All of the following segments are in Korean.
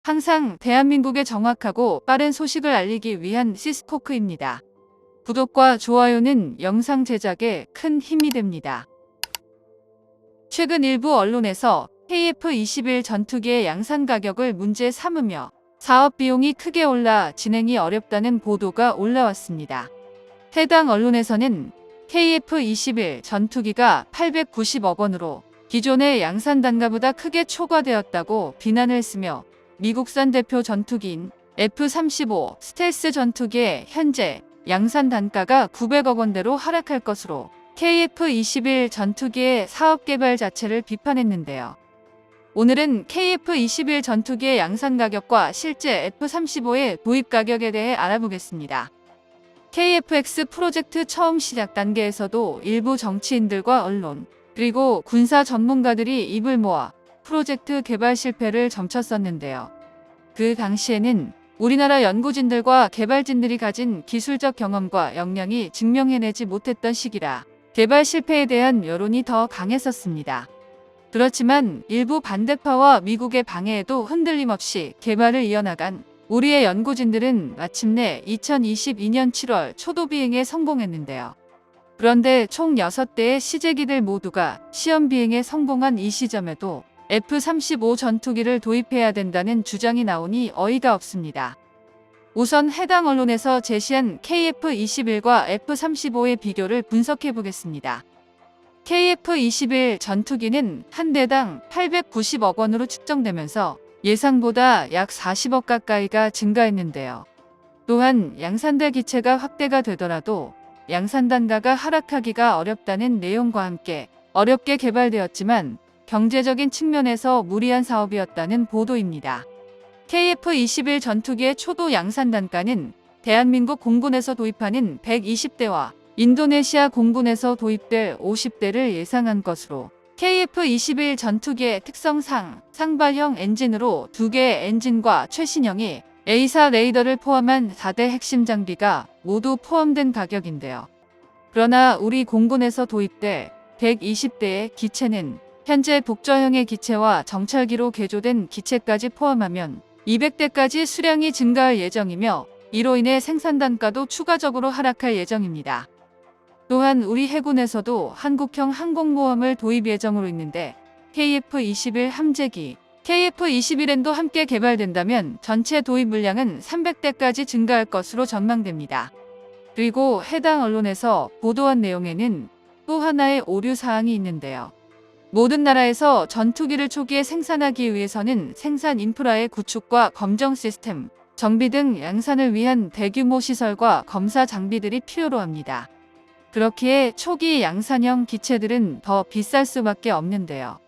항상 대한민국에 정확하고 빠른 소식을 알리기 위한 시스코크입니다. 구독과 좋아요는 영상 제작에 큰 힘이 됩니다. 최근 일부 언론에서 KF-21 전투기의 양산 가격을 문제 삼으며 사업 비용이 크게 올라 진행이 어렵다는 보도가 올라왔습니다. 해당 언론에서는 KF-21 전투기가 890억 원으로 기존의 양산 단가보다 크게 초과되었다고 비난을 했으며 미국산 대표 전투기인 F-35 스텔스 전투기의 현재 양산 단가가 900억 원대로 하락할 것으로 KF-21 전투기의 사업 개발 자체를 비판했는데요. 오늘은 KF-21 전투기의 양산 가격과 실제 F-35의 도입 가격에 대해 알아보겠습니다. KF-X 프로젝트 처음 시작 단계에서도 일부 정치인들과 언론, 그리고 군사 전문가들이 입을 모아 프로젝트 개발 실패를 점쳤었는데요. 그 당시에는 우리나라 연구진들과 개발진들이 가진 기술적 경험과 역량이 증명해내지 못했던 시기라 개발 실패에 대한 여론이 더 강했었습니다. 그렇지만 일부 반대파와 미국의 방해에도 흔들림 없이 개발을 이어나간 우리의 연구진들은 마침내 2022년 7월 초도 비행에 성공했는데요. 그런데 총 6대의 시제기들 모두가 시험 비행에 성공한 이 시점에도 F-35 전투기를 도입해야 된다는 주장이 나오니 어이가 없습니다. 우선 해당 언론에서 제시한 KF-21과 F-35의 비교를 분석해 보겠습니다. KF-21 전투기는 한 대당 890억 원으로 측정되면서 예상보다 약 40억 가까이가 증가했는데요. 또한 양산대 기체가 확대가 되더라도 양산 단가가 하락하기가 어렵다는 내용과 함께 어렵게 개발되었지만 경제적인 측면에서 무리한 사업이었다는 보도입니다. KF-21 전투기의 초도 양산 단가는 대한민국 공군에서 도입하는 120대와 인도네시아 공군에서 도입될 50대를 예상한 것으로 KF-21 전투기의 특성상 상발형 엔진으로 2개의 엔진과 최신형의 A4 레이더를 포함한 4대 핵심 장비가 모두 포함된 가격인데요. 그러나 우리 공군에서 도입될 120대의 기체는 현재 독저형의 기체와 정찰기로 개조된 기체까지 포함하면 200대까지 수량이 증가할 예정이며 이로 인해 생산 단가도 추가적으로 하락할 예정입니다. 또한 우리 해군에서도 한국형 항공모함을 도입 예정으로 있는데 KF-21 함재기, KF-21N도 함께 개발된다면 전체 도입 물량은 300대까지 증가할 것으로 전망됩니다. 그리고 해당 언론에서 보도한 내용에는 또 하나의 오류 사항이 있는데요. 모든 나라에서 전투기를 초기에 생산하기 위해서는 생산 인프라의 구축과 검정 시스템, 정비 등 양산을 위한 대규모 시설과 검사 장비들이 필요로 합니다. 그렇기에 초기 양산형 기체들은 더 비쌀 수밖에 없는데요.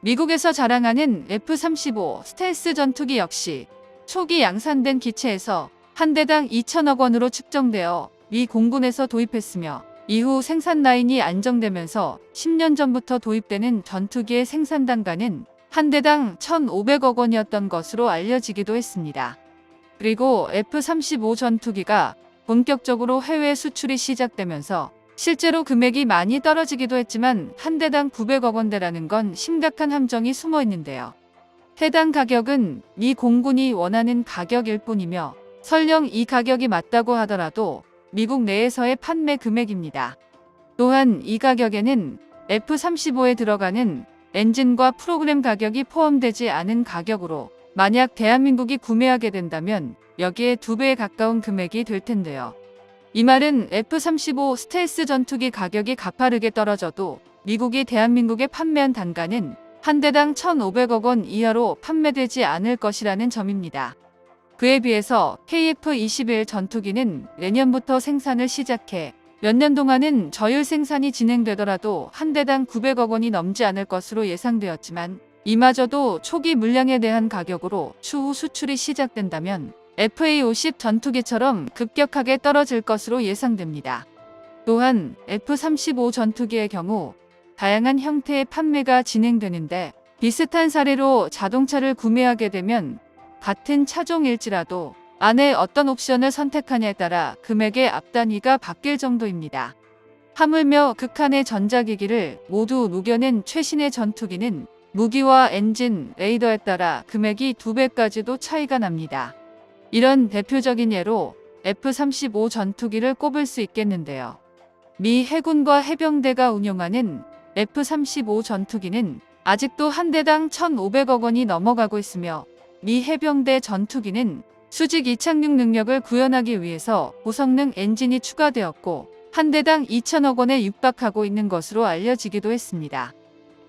미국에서 자랑하는 F-35 스텔스 전투기 역시 초기 양산된 기체에서 한 대당 2천억 원으로 측정되어 미 공군에서 도입했으며 이후 생산 라인이 안정되면서 10년 전부터 도입되는 전투기의 생산 단가는 한 대당 1,500억 원이었던 것으로 알려지기도 했습니다. 그리고 F-35 전투기가 본격적으로 해외 수출이 시작되면서 실제로 금액이 많이 떨어지기도 했지만 한 대당 900억 원대라는 건 심각한 함정이 숨어 있는데요. 해당 가격은 미 공군이 원하는 가격일 뿐이며 설령 이 가격이 맞다고 하더라도 미국 내에서의 판매 금액입니다. 또한 이 가격에는 F-35에 들어가는 엔진과 프로그램 가격이 포함되지 않은 가격으로 만약 대한민국이 구매하게 된다면 여기에 2배에 가까운 금액이 될 텐데요. 이 말은 F-35 스텔스 전투기 가격이 가파르게 떨어져도 미국이 대한민국에 판매한 단가는 한 대당 1,500억 원 이하로 판매되지 않을 것이라는 점입니다. 그에 비해서 KF-21 전투기는 내년부터 생산을 시작해 몇 년 동안은 저율 생산이 진행되더라도 한 대당 900억 원이 넘지 않을 것으로 예상되었지만 이마저도 초기 물량에 대한 가격으로 추후 수출이 시작된다면 FA-50 전투기처럼 급격하게 떨어질 것으로 예상됩니다. 또한 F-35 전투기의 경우 다양한 형태의 판매가 진행되는데 비슷한 사례로 자동차를 구매하게 되면 같은 차종일지라도 안에 어떤 옵션을 선택하냐에 따라 금액의 앞단위가 바뀔 정도입니다. 하물며 극한의 전자기기를 모두 녹여낸 최신의 전투기는 무기와 엔진, 레이더에 따라 금액이 2배까지도 차이가 납니다. 이런 대표적인 예로 F-35 전투기를 꼽을 수 있겠는데요. 미 해군과 해병대가 운용하는 F-35 전투기는 아직도 한 대당 1,500억 원이 넘어가고 있으며 미 해병대 전투기는 수직 이착륙 능력을 구현하기 위해서 고성능 엔진이 추가되었고 한 대당 2,000억 원에 육박하고 있는 것으로 알려지기도 했습니다.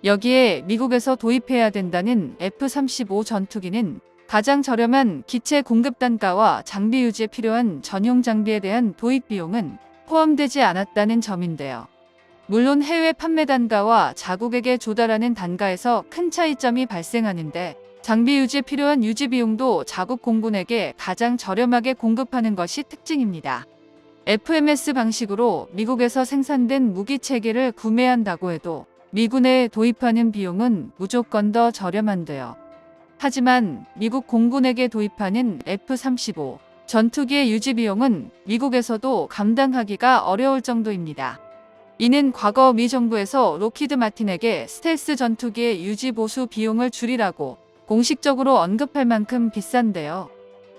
여기에 미국에서 도입해야 된다는 F-35 전투기는 가장 저렴한 기체 공급 단가와 장비 유지에 필요한 전용 장비에 대한 도입 비용은 포함되지 않았다는 점인데요. 물론 해외 판매 단가와 자국에게 조달하는 단가에서 큰 차이점이 발생하는데 장비 유지에 필요한 유지 비용도 자국 공군에게 가장 저렴하게 공급하는 것이 특징입니다. FMS 방식으로 미국에서 생산된 무기 체계를 구매한다고 해도 미군에 도입하는 비용은 무조건 더 저렴한데요. 하지만 미국 공군에게 도입하는 F-35 전투기의 유지 비용은 미국에서도 감당하기가 어려울 정도입니다. 이는 과거 미 정부에서 록히드 마틴에게 스텔스 전투기의 유지 보수 비용을 줄이라고 공식적으로 언급할 만큼 비싼데요.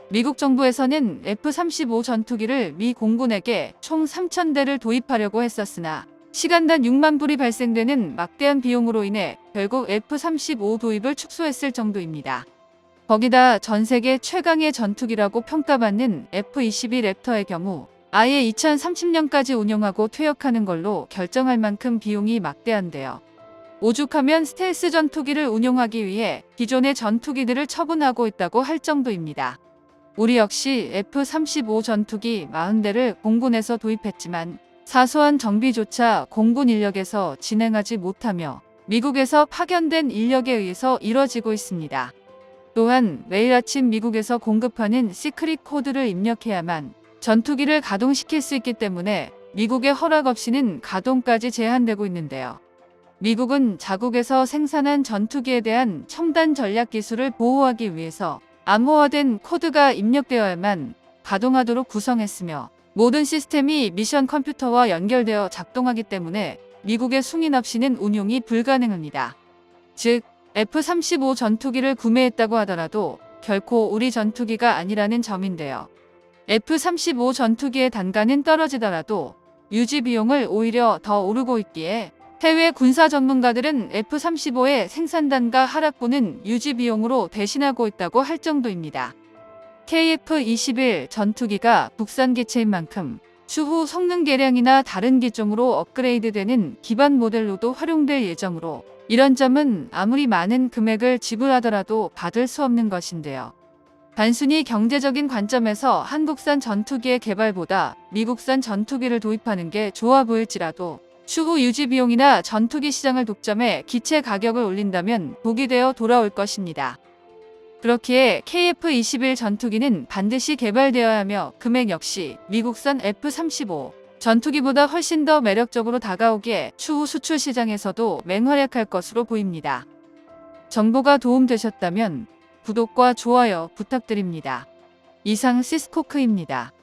미국 정부에서는 F-35 전투기를 미 공군에게 총 3,000대를 도입하려고 했었으나 시간당 6만 불이 발생되는 막대한 비용으로 인해 결국 F-35 도입을 축소했을 정도입니다. 거기다 전 세계 최강의 전투기라고 평가받는 F-22 랩터의 경우 아예 2030년까지 운영하고 퇴역하는 걸로 결정할 만큼 비용이 막대한데요. 오죽하면 스텔스 전투기를 운용하기 위해 기존의 전투기들을 처분하고 있다고 할 정도입니다. 우리 역시 F-35 전투기 40대를 공군에서 도입했지만 사소한 정비조차 공군 인력에서 진행하지 못하며 미국에서 파견된 인력에 의해서 이뤄지고 있습니다. 또한 매일 아침 미국에서 공급하는 시크릿 코드를 입력해야만 전투기를 가동시킬 수 있기 때문에 미국의 허락 없이는 가동까지 제한되고 있는데요. 미국은 자국에서 생산한 전투기에 대한 첨단 전략 기술을 보호하기 위해서 암호화된 코드가 입력되어야만 가동하도록 구성했으며 모든 시스템이 미션 컴퓨터와 연결되어 작동하기 때문에 미국의 승인 없이는 운용이 불가능합니다. 즉, F-35 전투기를 구매했다고 하더라도 결코 우리 전투기가 아니라는 점인데요. F-35 전투기의 단가는 떨어지더라도 유지 비용을 오히려 더 오르고 있기에 해외 군사 전문가들은 F-35의 생산 단가 하락분은 유지 비용으로 대신하고 있다고 할 정도입니다. KF-21 전투기가 국산 기체인 만큼 추후 성능 개량이나 다른 기종으로 업그레이드되는 기반 모델로도 활용될 예정으로 이런 점은 아무리 많은 금액을 지불하더라도 받을 수 없는 것인데요. 단순히 경제적인 관점에서 한국산 전투기의 개발보다 미국산 전투기를 도입하는 게 좋아 보일지라도 추후 유지 비용이나 전투기 시장을 독점해 기체 가격을 올린다면 독이 되어 돌아올 것입니다. 그렇기에 KF-21 전투기는 반드시 개발되어야 하며 금액 역시 미국산 F-35 전투기보다 훨씬 더 매력적으로 다가오기에 추후 수출 시장에서도 맹활약할 것으로 보입니다. 정보가 도움되셨다면 구독과 좋아요 부탁드립니다. 이상 시스코크입니다.